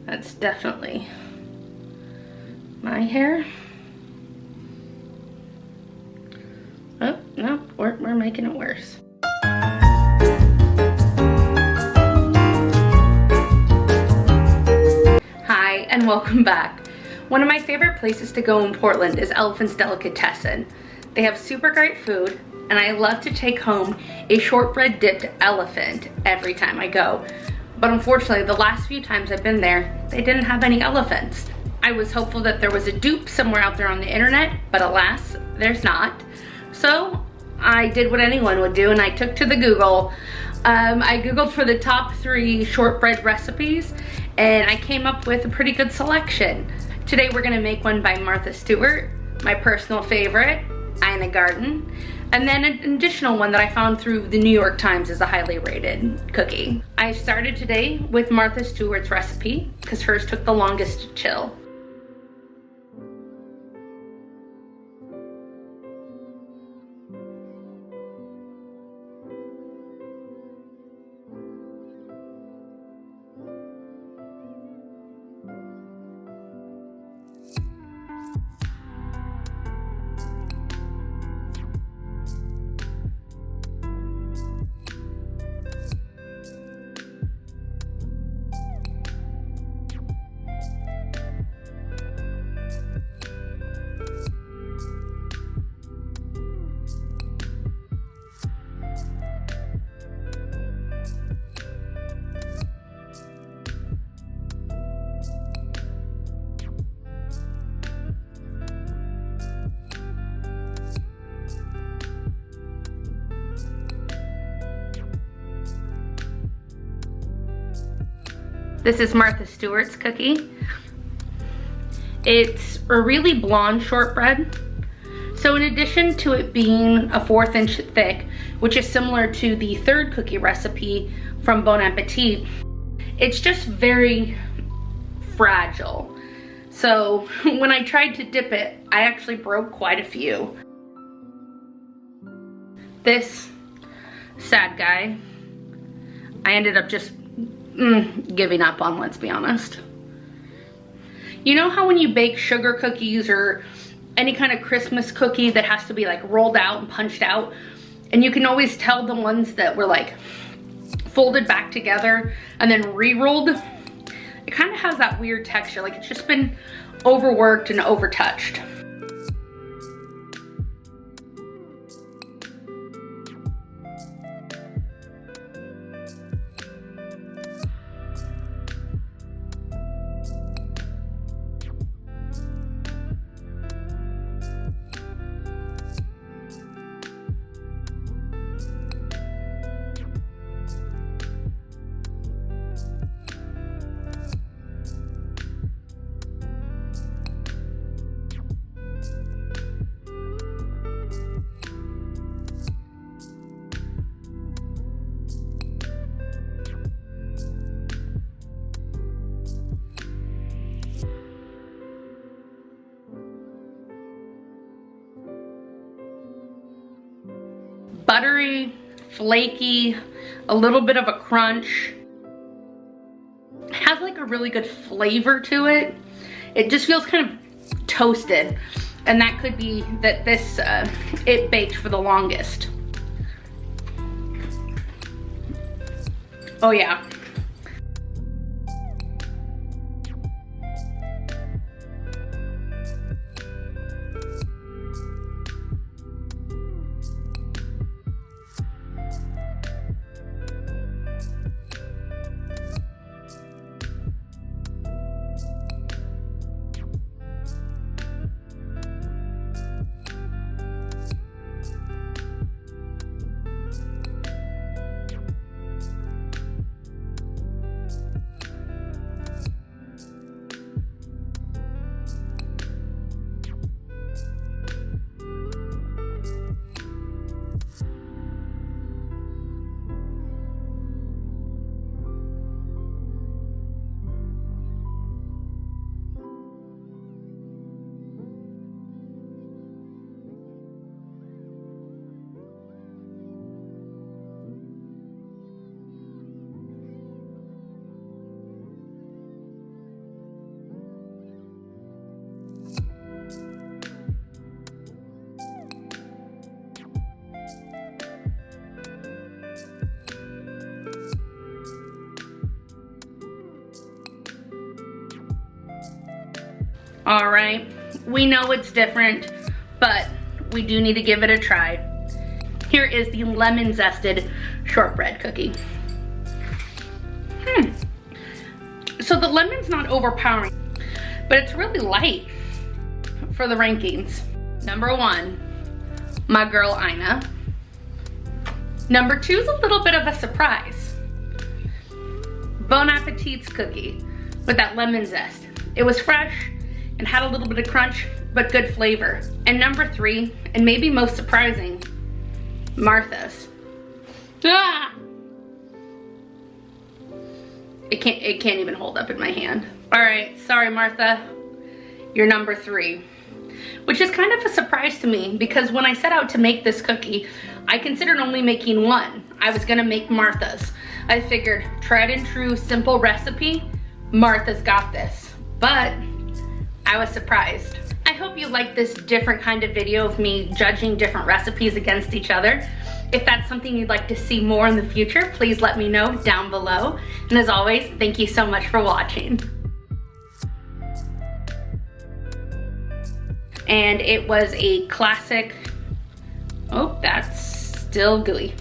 That's definitely my hair. Oh, no, we're making it worse. Hi, and welcome back. One of my favorite places to go in Portland is Elephant's Delicatessen. They have super great food, and I love to take home a shortbread dipped elephant every time I go. But unfortunately, the last few times I've been there, they didn't have any elephants. I was hopeful that there was a dupe somewhere out there on the internet, but alas, there's not. So I did what anyone would do, and I took to the Google. I Googled for the top 3 shortbread recipes, and I came up with a pretty good selection. Today we're gonna make one by Martha Stewart, my personal favorite, Ina Garten, and then an additional one that I found through the New York Times is a highly rated cookie. I started today with Martha Stewart's recipe because hers took the longest to chill. This is Martha Stewart's cookie. It's a really blonde shortbread. So in addition to it being a 1/4 inch thick, which is similar to the 3rd cookie recipe from Bon Appetit, it's just very fragile. So when I tried to dip it, I actually broke quite a few. This sad guy, I ended up just giving up on, let's be honest. You know how when you bake sugar cookies or any kind of Christmas cookie that has to be like rolled out and punched out, and you can always tell the ones that were like folded back together and then re-rolled? It kind of has that weird texture, like it's just been overworked and overtouched. Buttery, flaky, a little bit of a crunch. It has like a really good flavor to it. It just feels kind of toasted, and that could be that this it baked for the longest. Oh yeah. All right, we know it's different, but we do need to give it a try. Here is the lemon zested shortbread cookie. So the lemon's not overpowering, but it's really light for the rankings. Number 1, my girl Ina. Number 2 is a little bit of a surprise. Bon Appetit's cookie with that lemon zest. It was fresh and had a little bit of crunch, but good flavor. And number 3, and maybe most surprising, Martha's. Ah! It can't even hold up in my hand. All right, sorry Martha, you're number 3. Which is kind of a surprise to me because when I set out to make this cookie, I considered only making one. I was gonna make Martha's. I figured tried and true, simple recipe, Martha's got this. But I was surprised. I hope you like this different kind of video of me judging different recipes against each other. If that's something you'd like to see more in the future, please let me know down below. And as always, thank you so much for watching. And it was a classic, oh, that's still gooey.